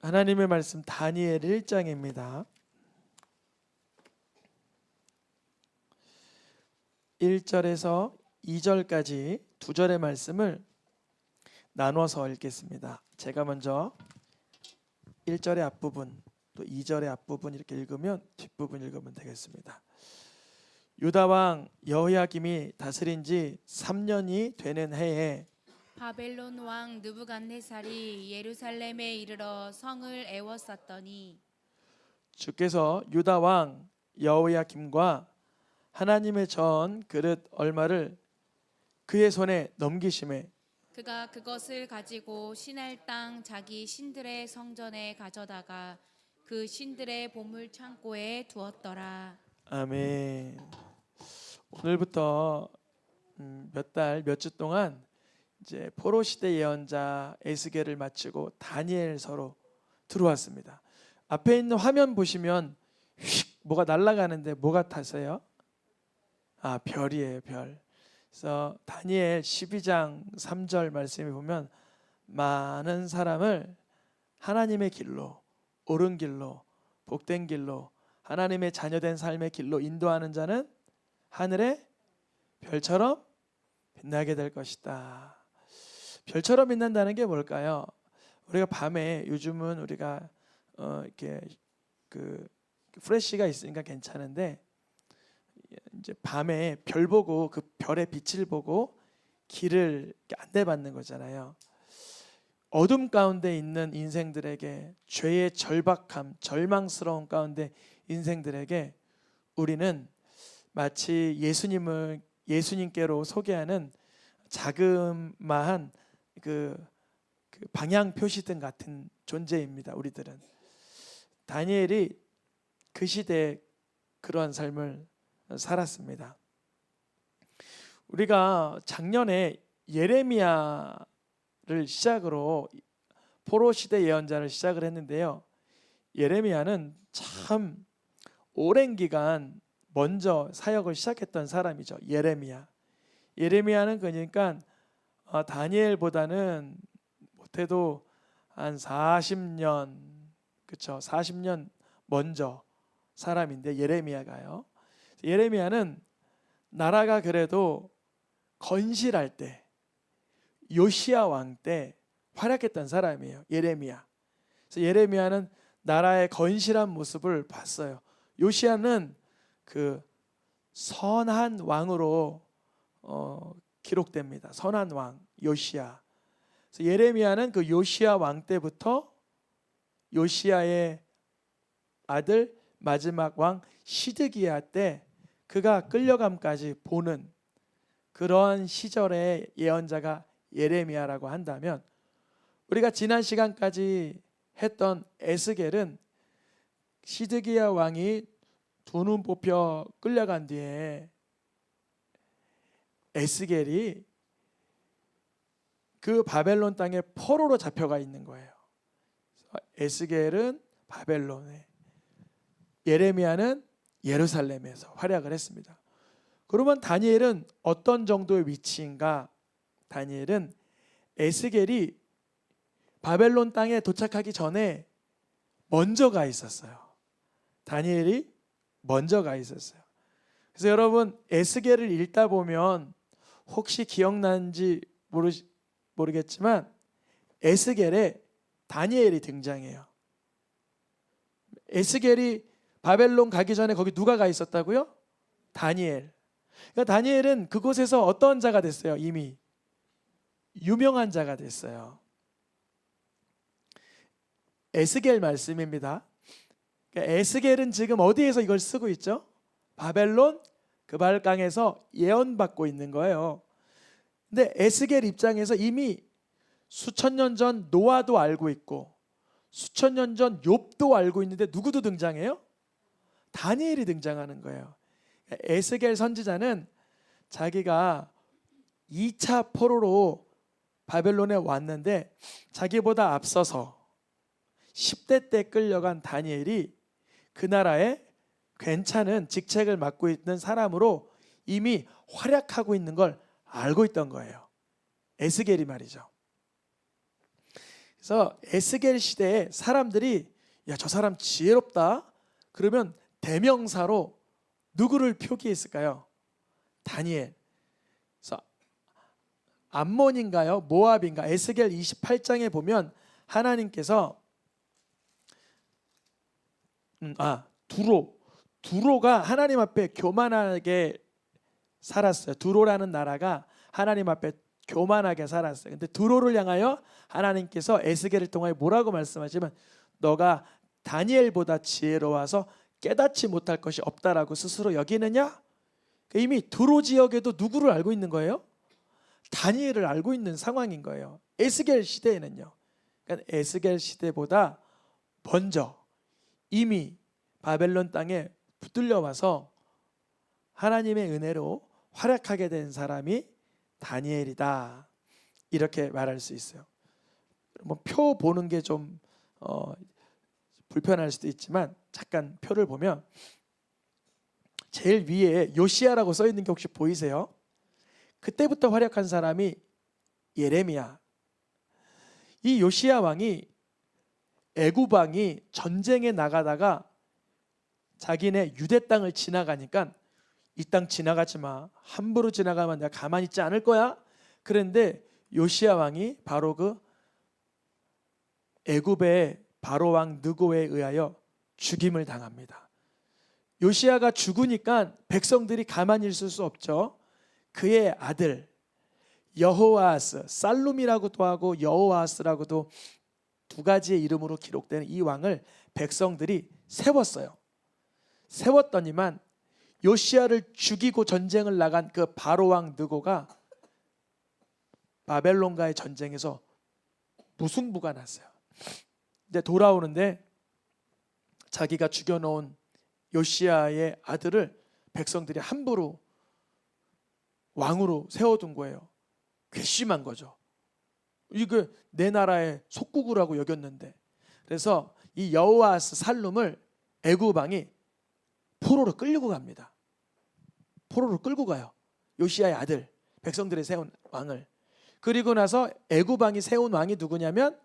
하나님의 말씀 다니엘 1장입니다. 1절에서 2절까지 두 절의 말씀을 나눠서 읽겠습니다. 제가 먼저 1절의 앞부분 또 2절의 앞부분 이렇게 읽으면 뒷부분 읽으면 되겠습니다. 유다 왕 여호야김이 다스린 지 3년이 되는 해에 바벨론 왕 느부갓네살이 예루살렘에 이르러 성을 에워쌌더니 주께서 유다 왕 여호야김과 하나님의 전 그릇 얼마를 그의 손에 넘기심에 그가 그것을 가지고 시날 땅 자기 신들의 성전에 가져다가 그 신들의 보물 창고에 두었더라. 아멘. 오늘부터 몇 주 동안 이제 포로 시대 예언자 에스겔을 마치고 다니엘서로 들어왔습니다. 앞에 있는 화면 보시면 휙 뭐가 날아가는데 뭐 같아서요? 별이에요, 별. 그래서 다니엘 12장 3절 말씀에 보면 많은 사람을 하나님의 길로, 옳은 길로, 복된 길로, 하나님의 자녀된 삶의 길로 인도하는 자는 하늘의 별처럼 빛나게 될 것이다. 별처럼 빛난다는 게 뭘까요? 우리가 밤에 요즘은 우리가 이렇게 그 플래시가 있으니까 괜찮은데 이제 밤에 별 보고 그 별의 빛을 보고 길을 안내받는 거잖아요. 어둠 가운데 있는 인생들에게, 죄의 절박함, 절망스러운 가운데 인생들에게 우리는 마치 예수님께로 소개하는 자그마한 그 방향 표시등 같은 존재입니다. 우리들은 다니엘이 그 시대에 그러한 삶을 살았습니다. 우리가 작년에 예레미야를 시작으로 포로 시대 예언자를 시작을 했는데요. 예레미야는 참 오랜 기간 먼저 사역을 시작했던 사람이죠. 예레미야는 그러니까 다니엘보다는 못해도 한 40년, 그렇죠? 40년 먼저 사람인데 예레미야가요. 예레미야는 나라가 그래도 건실할 때, 요시야 왕 때 활약했던 사람이에요. 예레미야. 그래서 예레미야는 나라의 건실한 모습을 봤어요. 요시야는 그 선한 왕으로 기록됩니다. 선한 왕 요시야. 그래서 예레미야는 그 요시야 왕 때부터 요시야의 아들 마지막 왕 시드기야 때 그가 끌려감까지 보는 그러한 시절의 예언자가 예레미야라고 한다면, 우리가 지난 시간까지 했던 에스겔은 시드기야 왕이 두 눈 뽑혀 끌려간 뒤에 에스겔이 그 바벨론 땅에 포로로 잡혀가 있는 거예요. 에스겔은 바벨론에, 예레미야는 예루살렘에서 활약을 했습니다. 그러면 다니엘은 어떤 정도의 위치인가? 다니엘은 에스겔이 바벨론 땅에 도착하기 전에 먼저 가 있었어요. 다니엘이 먼저 가 있었어요. 그래서 여러분 에스겔을 읽다 보면 혹시 기억나는지 모르겠지만 에스겔에 다니엘이 등장해요. 에스겔이 바벨론 가기 전에 거기 누가 가 있었다고요? 다니엘. 그러니까 다니엘은 그곳에서 어떤 자가 됐어요? 이미 유명한 자가 됐어요. 에스겔 말씀입니다. 그러니까 에스겔은 지금 어디에서 이걸 쓰고 있죠? 바벨론 그발강에서 예언받고 있는 거예요. 근데 에스겔 입장에서 이미 수천 년 전 노아도 알고 있고 수천 년 전 욥도 알고 있는데 누구도 등장해요? 다니엘이 등장하는 거예요. 에스겔 선지자는 자기가 2차 포로로 바벨론에 왔는데 자기보다 앞서서 10대 때 끌려간 다니엘이 그 나라에 괜찮은 직책을 맡고 있는 사람으로 이미 활약하고 있는 걸 알고 있던 거예요. 에스겔이 말이죠. 그래서 에스겔 시대에 사람들이 야, 저 사람 지혜롭다. 그러면 대명사로 누구를 표기했을까요? 다니엘. 그래서 암몬인가요? 모압인가? 에스겔 28장에 보면 하나님께서 두로가 하나님 앞에 교만하게 살았어요. 두로라는 나라가 하나님 앞에 교만하게 살았어요. 근데 두로를 향하여 하나님께서 에스겔을 통하여 뭐라고 말씀하시면 너가 다니엘보다 지혜로워서 깨닫지 못할 것이 없다라고 스스로 여기느냐? 이미 두로 지역에도 누구를 알고 있는 거예요? 다니엘을 알고 있는 상황인 거예요. 에스겔 시대에는요. 그러니까 에스겔 시대보다 먼저 이미 바벨론 땅에 붙들려 와서 하나님의 은혜로 활약하게 된 사람이 다니엘이다. 이렇게 말할 수 있어요. 뭐 표 보는 게 좀 불편할 수도 있지만 잠깐 표를 보면 제일 위에 요시야라고 써 있는 게 혹시 보이세요? 그때부터 활약한 사람이 예레미야. 이 요시야 왕이 애굽 왕이 전쟁에 나가다가 자기네 유대 땅을 지나가니까 이 땅 지나가지 마. 함부로 지나가면 내가 가만히 있지 않을 거야. 그런데 요시야 왕이 바로 그 애굽의 바로 왕 느고에 의하여 죽임을 당합니다. 요시야가 죽으니까 백성들이 가만히 있을 수 없죠. 그의 아들 여호아스, 살룸이라고도 하고 여호아스라고도 두 가지의 이름으로 기록되는 이 왕을 백성들이 세웠어요. 세웠더니만 요시야를 죽이고 전쟁을 나간 그 바로 왕 느고가 바벨론과의 전쟁에서 무승부가 났어요. 이제 돌아오는데 자기가 죽여놓은 요시야의 아들을 백성들이 함부로 왕으로 세워둔 거예요. 괘씸한 거죠. 이게 내 나라의 속국이라고 여겼는데. 그래서 이 여호아스 살룸을 애굽 왕이 포로로 끌고 갑니다. 포로로 끌고 가요. 요시야의 아들, 백성들이 세운 왕을. 그리고 나서 애굽 왕이 세운 왕이 누구냐면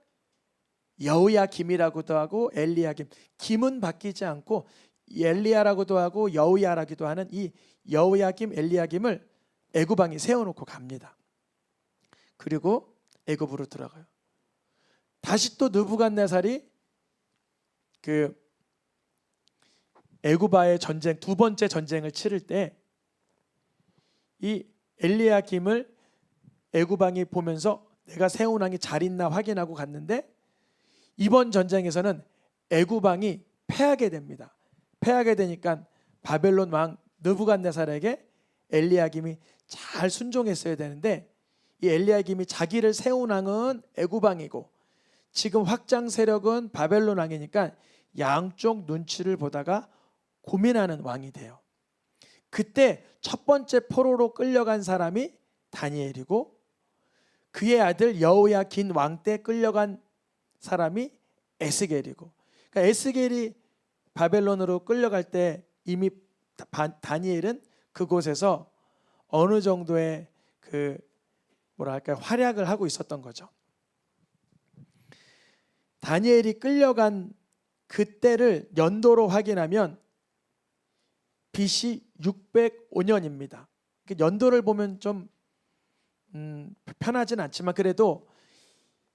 여호야김이라고도 하고 엘리야김. 김은 바뀌지 않고 엘리야라고도 하고 여호야라기도 하는 이 여호야김, 엘리야김을 애굽 왕이 세워놓고 갑니다. 그리고 애굽으로 들어가요. 다시 또 느부갓네살이 그 애굽과의 전쟁, 두 번째 전쟁을 치를 때 이 엘리야김을 애굽 왕이 보면서 내가 세운 왕이 잘 있나 확인하고 갔는데 이번 전쟁에서는 애굽 왕이 패하게 됩니다. 패하게 되니까 바벨론 왕 느부갓네살에게 엘리야김이 잘 순종했어야 되는데 이 엘리야김이 자기를 세운 왕은 애굽 왕이고 지금 확장 세력은 바벨론 왕이니까 양쪽 눈치를 보다가 고민하는 왕이 돼요. 그때 첫 번째 포로로 끌려간 사람이 다니엘이고 그의 아들 여호야긴 왕 때 끌려간 사람이 에스겔이고, 그러니까 에스겔이 바벨론으로 끌려갈 때 이미 다니엘은 그곳에서 어느 정도의 그 뭐랄까 활약을 하고 있었던 거죠. 다니엘이 끌려간 그때를 연도로 확인하면 BC 605년입니다. 연도를 보면 좀 편하진 않지만 그래도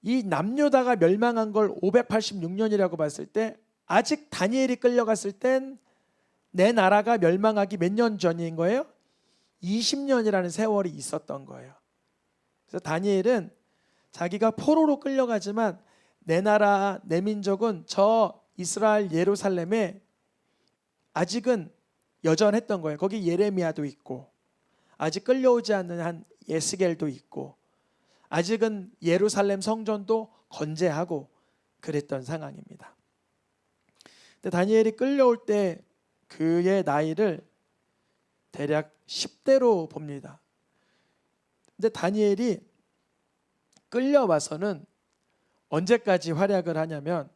이 남유다가 멸망한 걸 586년이라고 봤을 때 아직 다니엘이 끌려갔을 땐 내 나라가 멸망하기 몇 년 전인 거예요? 20년이라는 세월이 있었던 거예요. 그래서 다니엘은 자기가 포로로 끌려가지만 내 나라, 내 민족은 저 이스라엘 예루살렘에 아직은 여전했던 거예요. 거기 예레미야도 있고 아직 끌려오지 않는 한 에스겔도 있고 아직은 예루살렘 성전도 건재하고 그랬던 상황입니다. 근데 다니엘이 끌려올 때 그의 나이를 대략 10대로 봅니다. 근데 다니엘이 끌려와서는 언제까지 활약을 하냐면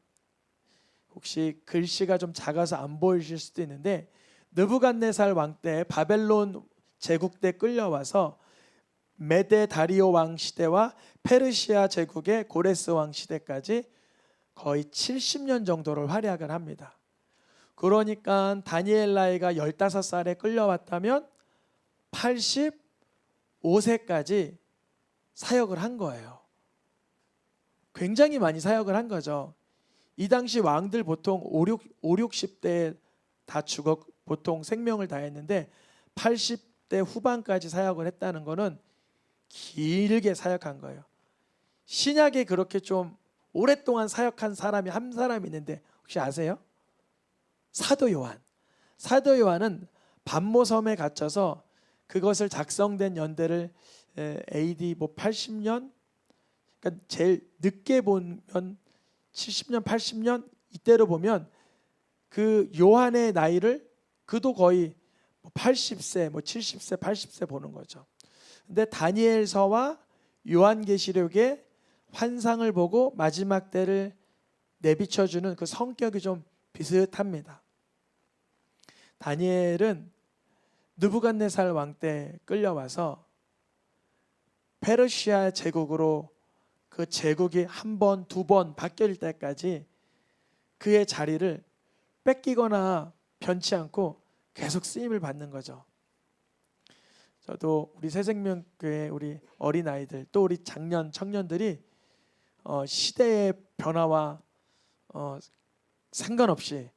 혹시 글씨가 좀 작아서 안 보이실 수도 있는데 느부갓네살 왕 때 바벨론 제국 때 끌려와서 메데 다리오 왕 시대와 페르시아 제국의 고레스 왕 시대까지 거의 70년 정도를 활약을 합니다. 그러니까 다니엘 나이가 15살에 끌려왔다면 85세까지 사역을 한 거예요. 굉장히 많이 사역을 한 거죠. 이 당시 왕들 보통 5, 60대에 다 죽어 보통 생명을 다했는데 80대 후반까지 사역을 했다는 거는 길게 사역한 거예요. 신약에 그렇게 좀 오랫동안 사역한 사람이 한 사람이 있는데 혹시 아세요? 사도 요한. 사도 요한은 반모섬에 갇혀서 그것을 작성된 연대를 AD 80년, 그러니까 제일 늦게 보면 70년, 80년 이때로 보면 그 요한의 나이를 그도 거의 80세, 70세, 80세 보는 거죠. 근데 다니엘서와 요한계시록의 환상을 보고 마지막 때를 내비춰주는 그 성격이 좀 비슷합니다. 다니엘은 느부갓네살 왕 때 끌려와서 페르시아 제국으로 그 제국이 한 번, 두 번 바뀔 때까지 그의 자리를 뺏기거나 변치 않고 계속 쓰임을 받는 거죠. 저도 우리 새생명교회 우리 어린아이들 또 우리 장년 청년들이 시대의 변화와 상관없이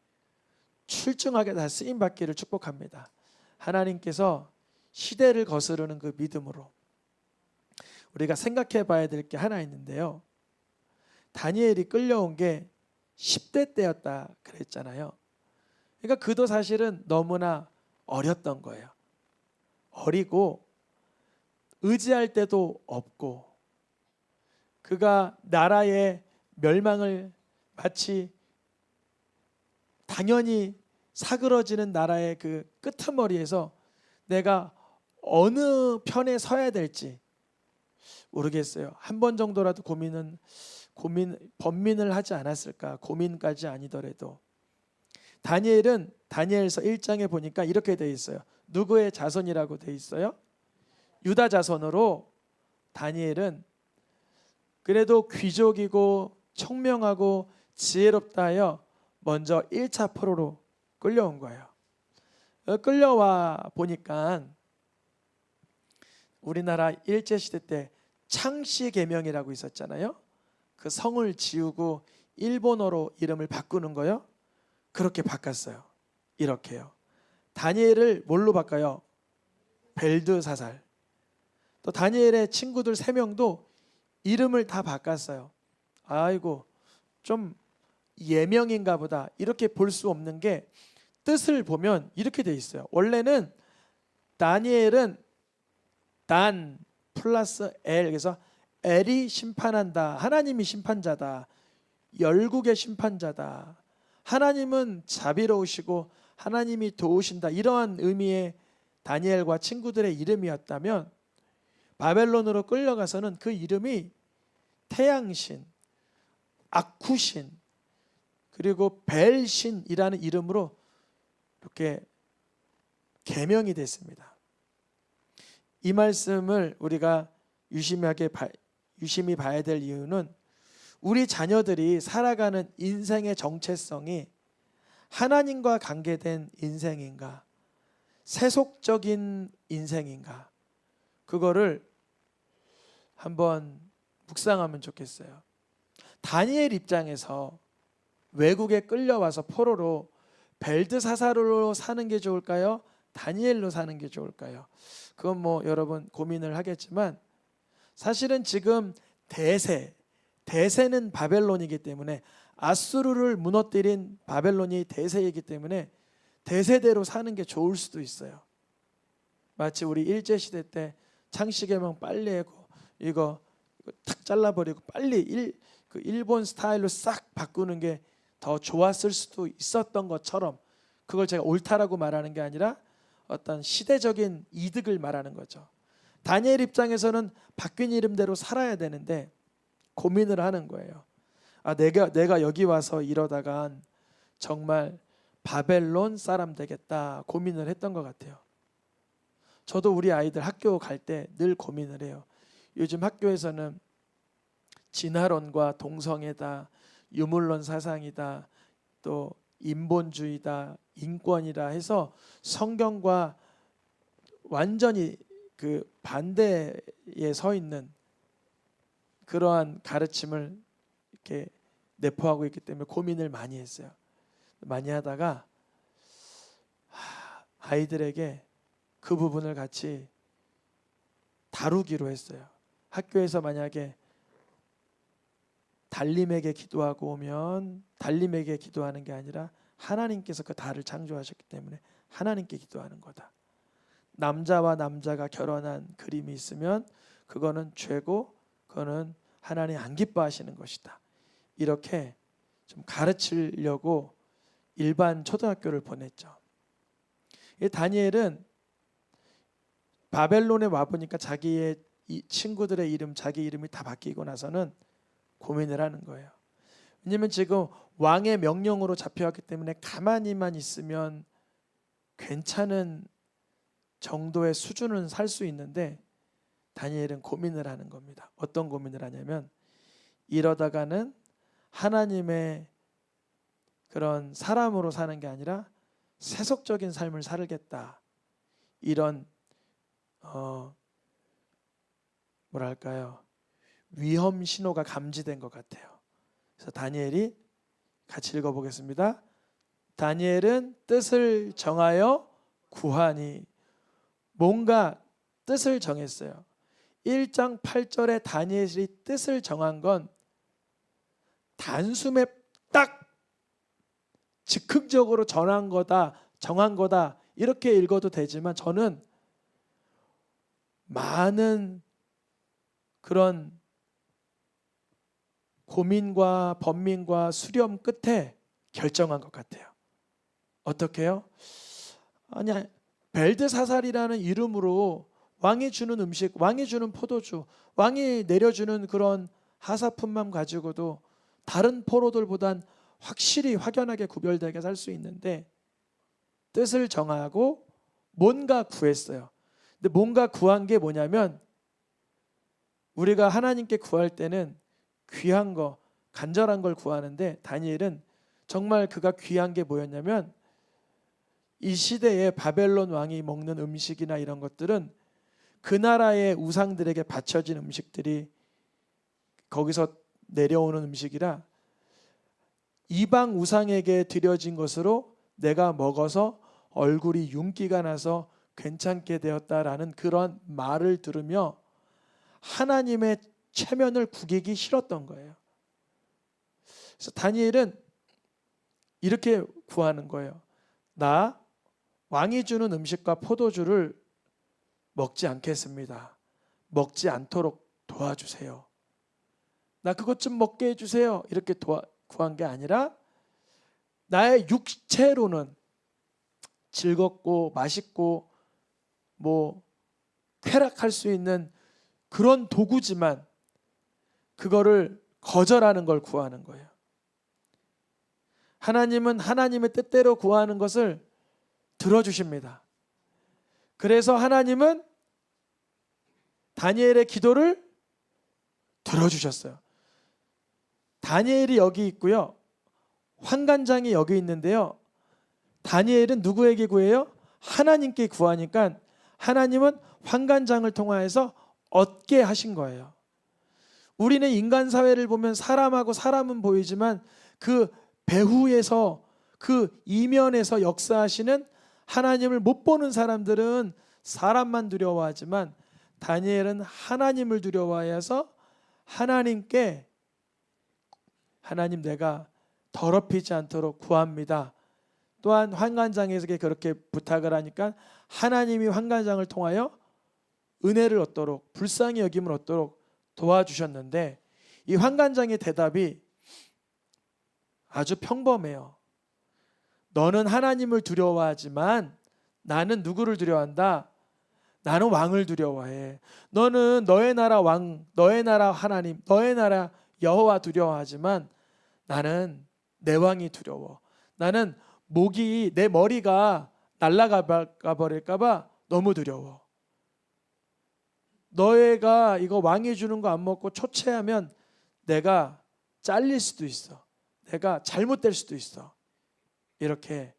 출중하게 다 쓰임 받기를 축복합니다. 하나님께서 시대를 거스르는 그 믿음으로 우리가 생각해 봐야 될 게 하나 있는데요. 다니엘이 끌려온 게 10대 때였다 그랬잖아요. 그러니까 그도 사실은 너무나 어렸던 거예요. 어리고 의지할 데도 없고 그가 나라의 멸망을 마치 당연히 사그러지는 나라의 그 끄트머리에서 내가 어느 편에 서야 될지 모르겠어요. 한 번 정도라도 번민을 하지 않았을까? 고민까지 아니더라도 다니엘은 다니엘서 1장에 보니까 이렇게 돼 있어요. 누구의 자손이라고 돼 있어요? 유다 자손으로 다니엘은 그래도 귀족이고 청명하고 지혜롭다 하여 먼저 1차 포로로 끌려온 거예요. 끌려와 보니까 우리나라 일제시대 때 창씨개명이라고 있었잖아요. 그 성을 지우고 일본어로 이름을 바꾸는 거요. 그렇게 바꿨어요. 이렇게요. 다니엘을 뭘로 바꿔요? 벨드사살. 또 다니엘의 친구들 3명도 이름을 다 바꿨어요. 아이고 좀 예명인가 보다 이렇게 볼 수 없는 게 뜻을 보면 이렇게 돼 있어요. 원래는 다니엘은 단 플러스 엘, 그래서 엘이 심판한다. 하나님이 심판자다. 열국의 심판자다. 하나님은 자비로우시고 하나님이 도우신다. 이러한 의미의 다니엘과 친구들의 이름이었다면 바벨론으로 끌려가서는 그 이름이 태양신, 아쿠신, 그리고 벨신이라는 이름으로 이렇게 개명이 됐습니다. 이 말씀을 우리가 유심히 봐야 될 이유는 우리 자녀들이 살아가는 인생의 정체성이 하나님과 관계된 인생인가, 세속적인 인생인가, 그거를 한번 묵상하면 좋겠어요. 다니엘 입장에서 외국에 끌려와서 포로로 벨드사사로 사는 게 좋을까요? 다니엘로 사는 게 좋을까요? 그건 뭐 여러분 고민을 하겠지만 사실은 지금 대세는 바벨론이기 때문에 아수르를 무너뜨린 바벨론이 대세이기 때문에 대세대로 사는 게 좋을 수도 있어요. 마치 우리 일제시대 때 창씨개명 빨리 하고 이거 탁 잘라버리고 빨리 일본 스타일로 싹 바꾸는 게 더 좋았을 수도 있었던 것처럼 그걸 제가 옳다라고 말하는 게 아니라 어떤 시대적인 이득을 말하는 거죠. 다니엘 입장에서는 바뀐 이름대로 살아야 되는데 고민을 하는 거예요. 내가 여기 와서 이러다간 정말 바벨론 사람 되겠다 고민을 했던 것 같아요. 저도 우리 아이들 학교 갈 때 늘 고민을 해요. 요즘 학교에서는 진화론과 동성애다, 유물론 사상이다, 또 인본주의다, 인권이라 해서 성경과 완전히 그 반대에 서 있는 그러한 가르침을 이렇게 내포하고 있기 때문에 고민을 많이 했어요. 많이 하다가 아이들에게 그 부분을 같이 다루기로 했어요. 학교에서 만약에 달림에게 기도하고 오면 달림에게 기도하는 게 아니라 하나님께서 그 달을 창조하셨기 때문에 하나님께 기도하는 거다. 남자와 남자가 결혼한 그림이 있으면 그거는 죄고 그거는 하나님 안 기뻐하시는 것이다. 이렇게 좀 가르치려고 일반 초등학교를 보냈죠. 이 다니엘은 바벨론에 와 보니까 자기의 친구들의 이름, 자기 이름이 다 바뀌고 나서는 고민을 하는 거예요. 왜냐하면 지금 왕의 명령으로 잡혀왔기 때문에 가만히만 있으면 괜찮은 정도의 수준은 살 수 있는데 다니엘은 고민을 하는 겁니다. 어떤 고민을 하냐면 이러다가는 하나님의 그런 사람으로 사는 게 아니라 세속적인 삶을 살겠다. 이런 뭐랄까요? 위험 신호가 감지된 것 같아요. 그래서 다니엘이 같이 읽어보겠습니다. 다니엘은 뜻을 정하여 구하니 뭔가 뜻을 정했어요. 1장 8절에 다니엘이 뜻을 정한 건 단숨에 딱 즉흥적으로 정한 거다 이렇게 읽어도 되지만 저는 많은 그런 고민과 번민과 수렴 끝에 결정한 것 같아요. 어떻게요? 아니, 벨드사살이라는 이름으로 왕이 주는 음식, 왕이 주는 포도주, 왕이 내려주는 그런 하사품만 가지고도 다른 포로들보단 확실히 확연하게 구별되게 살 수 있는데 뜻을 정하고 뭔가 구했어요. 근데 뭔가 구한 게 뭐냐면 우리가 하나님께 구할 때는 귀한 거, 간절한 걸 구하는데 다니엘은 정말 그가 귀한 게 뭐였냐면 이 시대에 바벨론 왕이 먹는 음식이나 이런 것들은 그 나라의 우상들에게 바쳐진 음식들이 거기서 내려오는 음식이라 이방 우상에게 드려진 것으로 내가 먹어서 얼굴이 윤기가 나서 괜찮게 되었다라는 그런 말을 들으며 하나님의 체면을 구기기 싫었던 거예요. 그래서 다니엘은 이렇게 구하는 거예요. 나 왕이 주는 음식과 포도주를 먹지 않겠습니다. 먹지 않도록 도와주세요. 나 그것 좀 먹게 해주세요. 이렇게 구한 게 아니라 나의 육체로는 즐겁고 맛있고 뭐 쾌락할 수 있는 그런 도구지만 그거를 거절하는 걸 구하는 거예요. 하나님은 하나님의 뜻대로 구하는 것을 들어주십니다. 그래서 하나님은 다니엘의 기도를 들어주셨어요. 다니엘이 여기 있고요. 환관장이 여기 있는데요. 다니엘은 누구에게 구해요? 하나님께 구하니까 하나님은 환관장을 통하여서 얻게 하신 거예요. 우리는 인간 사회를 보면 사람하고 사람은 보이지만 그 배후에서 그 이면에서 역사하시는 하나님을 못 보는 사람들은 사람만 두려워하지만 다니엘은 하나님을 두려워해서 하나님께 하나님 내가 더럽히지 않도록 구합니다. 또한 환관장에게 그렇게 부탁을 하니까 하나님이 환관장을 통하여 은혜를 얻도록 불쌍히 여김을 얻도록 도와주셨는데 이 환관장의 대답이 아주 평범해요. 너는 하나님을 두려워하지만 나는 누구를 두려워한다? 나는 왕을 두려워해. 너는 너의 나라 왕, 너의 나라 하나님, 너의 나라 여호와 두려워하지만 나는 내 왕이 두려워. 나는 내 머리가 날아가 버릴까 봐 너무 두려워. 너희가 이거 왕이 주는 거 안 먹고 초췌하면 내가 잘릴 수도 있어. 내가 잘못될 수도 있어. 이렇게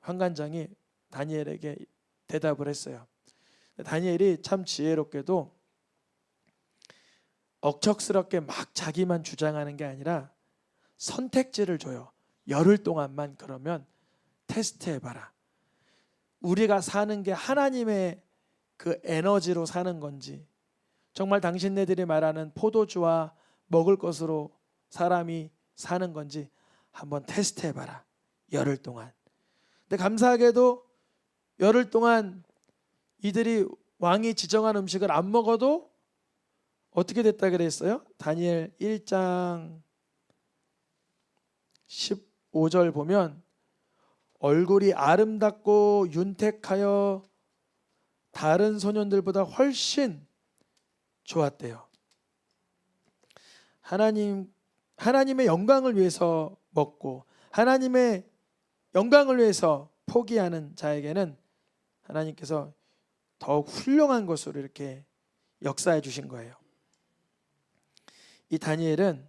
환관장이 다니엘에게 대답을 했어요. 다니엘이 참 지혜롭게도 억척스럽게 막 자기만 주장하는 게 아니라 선택지를 줘요. 열흘 동안만 그러면 테스트해봐라. 우리가 사는 게 하나님의 그 에너지로 사는 건지, 정말 당신네들이 말하는 포도주와 먹을 것으로 사람이 사는 건지 한번 테스트해봐라. 열흘 동안. 근데 감사하게도 열흘 동안 이들이 왕이 지정한 음식을 안 먹어도 어떻게 됐다 그랬어요? 다니엘 1장 15절 보면 얼굴이 아름답고 윤택하여 다른 소년들보다 훨씬 좋았대요. 하나님의 영광을 위해서 먹고 하나님의 영광을 위해서 포기하는 자에게는 하나님께서 더욱 훌륭한 것으로 이렇게 역사해 주신 거예요. 이 다니엘은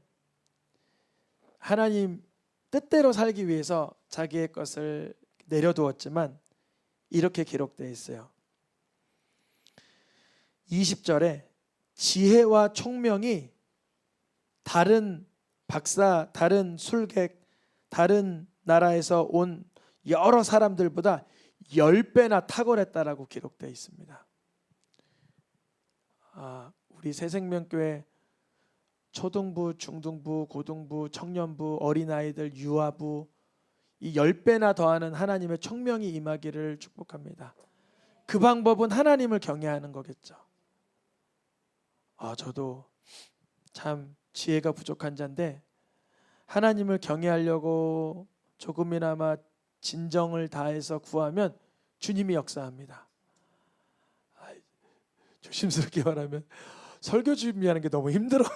하나님 뜻대로 살기 위해서 자기의 것을 내려두었지만 이렇게 기록되어 있어요. 20절에 지혜와 총명이 다른 박사, 다른 술객, 다른 나라에서 온 여러 사람들보다 10배나 탁월했다라고 기록되어 있습니다. 우리 새생명교회 초등부, 중등부, 고등부, 청년부, 어린아이들, 유아부 이 10배나 더하는 하나님의 총명이 임하기를 축복합니다. 그 방법은 하나님을 경외하는 거겠죠. 저도 참 지혜가 부족한 자인데 하나님을 경외하려고 조금이나마 진정을 다해서 구하면 주님이 역사합니다. 조심스럽게 말하면 설교 준비하는 게 너무 힘들어요.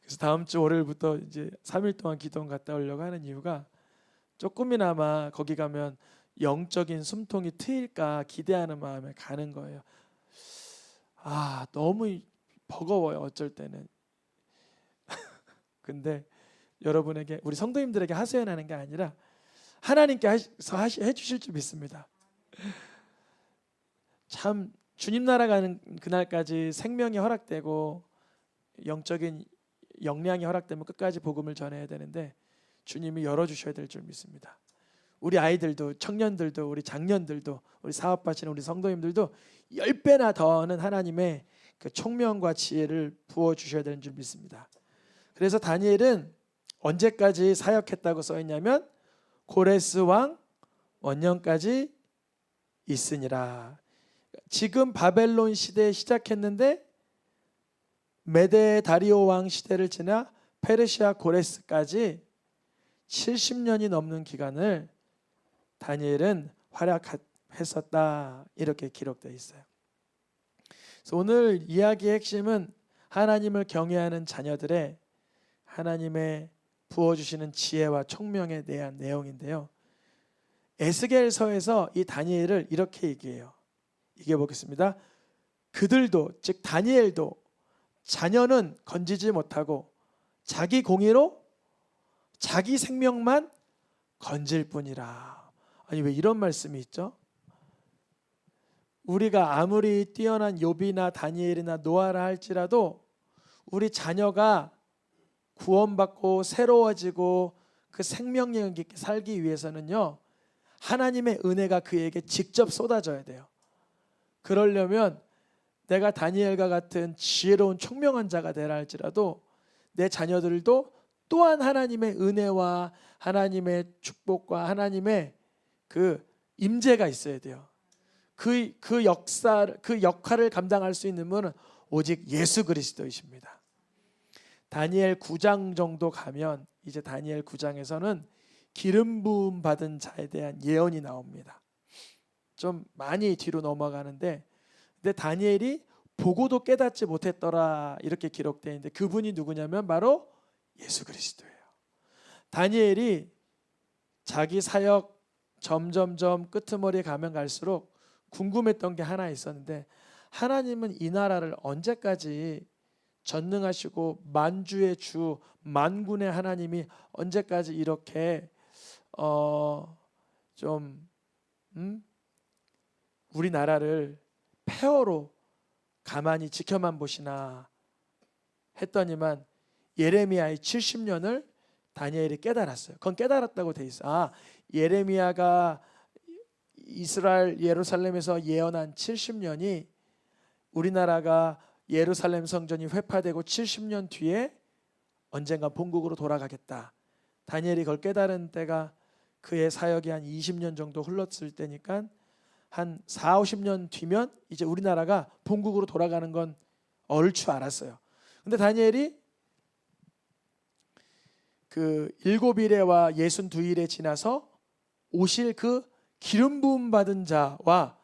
그래서 다음 주 월요일부터 이제 3일 동안 기도원 갔다 오려고 하는 이유가 조금이나마 거기 가면 영적인 숨통이 트일까 기대하는 마음에 가는 거예요. 너무 버거워요, 어쩔 때는. 근데 여러분에게, 우리 성도님들에게 하소연하는 게 아니라 하나님께서 해주실 줄 믿습니다. 참 주님 나라 가는 그날까지 생명이 허락되고 영적인 역량이 허락되면 끝까지 복음을 전해야 되는데 주님이 열어주셔야 될 줄 믿습니다. 우리 아이들도, 청년들도, 우리 장년들도, 우리 사업하시는 우리 성도님들도 10배나 더는 하나님의 그 총명과 지혜를 부어주셔야 되는 줄 믿습니다. 그래서 다니엘은 언제까지 사역했다고 써있냐면 고레스 왕 원년까지 있으니라. 지금 바벨론 시대에 시작했는데 메데 다리오 왕 시대를 지나 페르시아 고레스까지 70년이 넘는 기간을 다니엘은 활약했었다, 이렇게 기록되어 있어요. 그래서 오늘 이야기의 핵심은 하나님을 경외하는 자녀들의 하나님의 부어주시는 지혜와 총명에 대한 내용인데요. 에스겔서에서 이 다니엘을 이렇게 얘기해요. 읽어보겠습니다. 그들도, 즉 다니엘도 자녀는 건지지 못하고 자기 공의로 자기 생명만 건질 뿐이라. 아니, 왜 이런 말씀이 있죠? 우리가 아무리 뛰어난 욥이나 다니엘이나 노아라 할지라도 우리 자녀가 구원받고 새로워지고 그 생명력 있게 살기 위해서는요, 하나님의 은혜가 그에게 직접 쏟아져야 돼요. 그러려면 내가 다니엘과 같은 지혜로운 총명한 자가 되라 할지라도 내 자녀들도 또한 하나님의 은혜와 하나님의 축복과 하나님의 그 임재가 있어야 돼요. 그 역할을 감당할 수 있는 분은 오직 예수 그리스도이십니다. 다니엘 9장 정도 가면 이제 다니엘 9장에서는 기름 부음 받은 자에 대한 예언이 나옵니다. 좀 많이 뒤로 넘어가는데, 근데 다니엘이 보고도 깨닫지 못했더라, 이렇게 기록되어 있는데 그분이 누구냐면 바로 예수 그리스도예요. 다니엘이 자기 사역 점점점 끄트머리에 가면 갈수록 궁금했던 게 하나 있었는데, 하나님은 이 나라를 언제까지 전능하시고 만주의 주 만군의 하나님이 언제까지 이렇게 좀 우리나라를 폐허로 가만히 지켜만 보시나 했더니만 예레미야의 70년을 다니엘이 깨달았어요. 그건 깨달았다고 돼 있어. 예레미야가 이스라엘 예루살렘에서 예언한 70년이 우리나라가 예루살렘 성전이 회파되고 70년 뒤에 언젠가 본국으로 돌아가겠다. 다니엘이 그걸 깨달은 때가 그의 사역이 한 20년 정도 흘렀을 때니까 한 4, 50년 뒤면 이제 우리나라가 본국으로 돌아가는 건 얼추 알았어요. 근데 다니엘이 그 7일에와 62일에 지나서 오실 그 기름 부음 받은 자와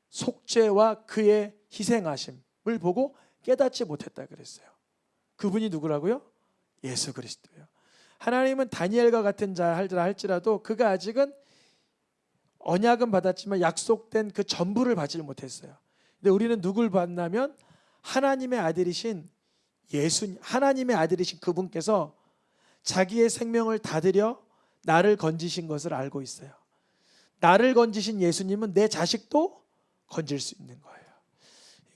속죄와 그의 희생하심을 보고 깨닫지 못했다 그랬어요. 그분이 누구라고요? 예수 그리스도예요. 하나님은 다니엘과 같은 자 할지라도 그가 아직은 언약은 받았지만 약속된 그 전부를 받지 못했어요. 근데 우리는 누굴 받냐면 하나님의 아들이신 하나님의 아들이신 그분께서 자기의 생명을 다 드려 나를 건지신 것을 알고 있어요. 나를 건지신 예수님은 내 자식도 건질 수 있는 거예요.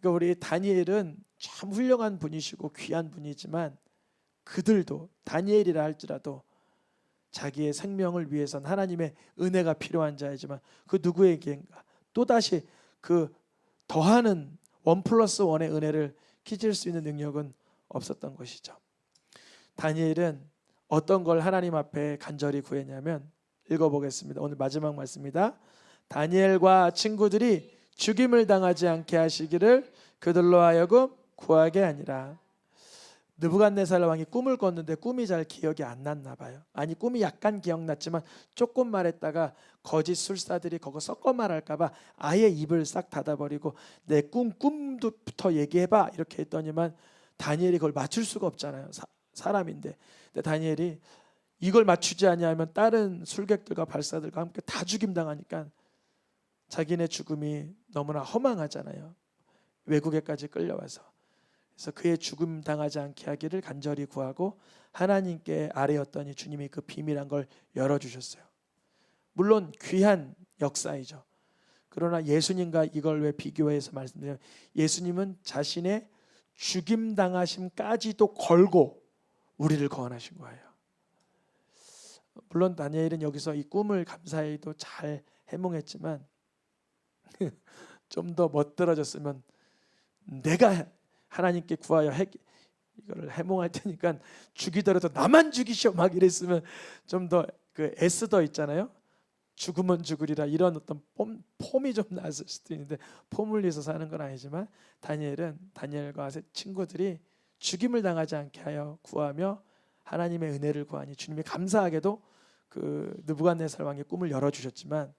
그러니까 우리 다니엘은 참 훌륭한 분이시고 귀한 분이지만 그들도 다니엘이라 할지라도 자기의 생명을 위해선 하나님의 은혜가 필요한 자이지만 그 누구에게인가 또다시 그 더하는 1+1의 은혜를 끼칠 수 있는 능력은 없었던 것이죠. 다니엘은 어떤 걸 하나님 앞에 간절히 구했냐면 읽어보겠습니다. 오늘 마지막 말씀입니다. 다니엘과 친구들이 죽임을 당하지 않게 하시기를 그들로 하여금 구하게 아니라. 느부갓네살 왕이 꿈을 꿨는데 꿈이 잘 기억이 안 났나 봐요. 아니 꿈이 약간 기억났지만 조금 말했다가 거짓 술사들이 그거 섞어 말할까 봐 아예 입을 싹 닫아버리고 내 꿈부터 얘기해봐 이렇게 했더니만 다니엘이 그걸 맞출 수가 없잖아요. 사람인데. 근데 다니엘이 이걸 맞추지 않냐면 다른 술객들과 발사들과 함께 다 죽임당하니까 자기네 죽음이 너무나 허망하잖아요. 외국에까지 끌려와서. 그래서 그의 죽음 당하지 않게 하기를 간절히 구하고 하나님께 아뢰었더니 주님이 그 비밀한 걸 열어주셨어요. 물론 귀한 역사이죠. 그러나 예수님과 이걸 왜 비교해서 말씀드리면 예수님은 자신의 죽임 당하심까지도 걸고 우리를 구원하신 거예요. 물론 다니엘은 여기서 이 꿈을 감사히도 잘 해몽했지만 좀 더 멋들어졌으면 내가 하나님께 구하여 이거를 해몽할 테니까 죽이더라도 나만 죽이시오 막 이랬으면 좀 더 그 애쓰더 있잖아요. 죽으면 죽으리라 이런 어떤 폼이 좀 났을 수도 있는데 폼을 위해서 사는 건 아니지만 다니엘과 친구들이 죽임을 당하지 않게 하여 구하며 하나님의 은혜를 구하니 주님이 감사하게도 그 느부갓네살 왕의 꿈을 열어주셨지만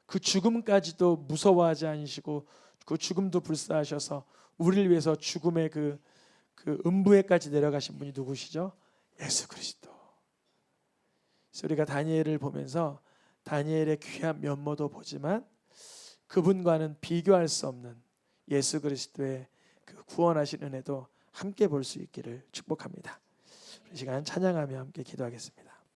그 죽음까지도 무서워하지 않으시고 그 죽음도 불사하셔서 우리를 위해서 죽음의 그 음부에까지 내려가신 분이 누구시죠? 예수 그리스도. 그래서 우리가 다니엘을 보면서 다니엘의 귀한 면모도 보지만 그분과는 비교할 수 없는 예수 그리스도의 그 구원하신 은혜도 함께 볼 수 있기를 축복합니다. 이 시간 찬양하며 함께 기도하겠습니다.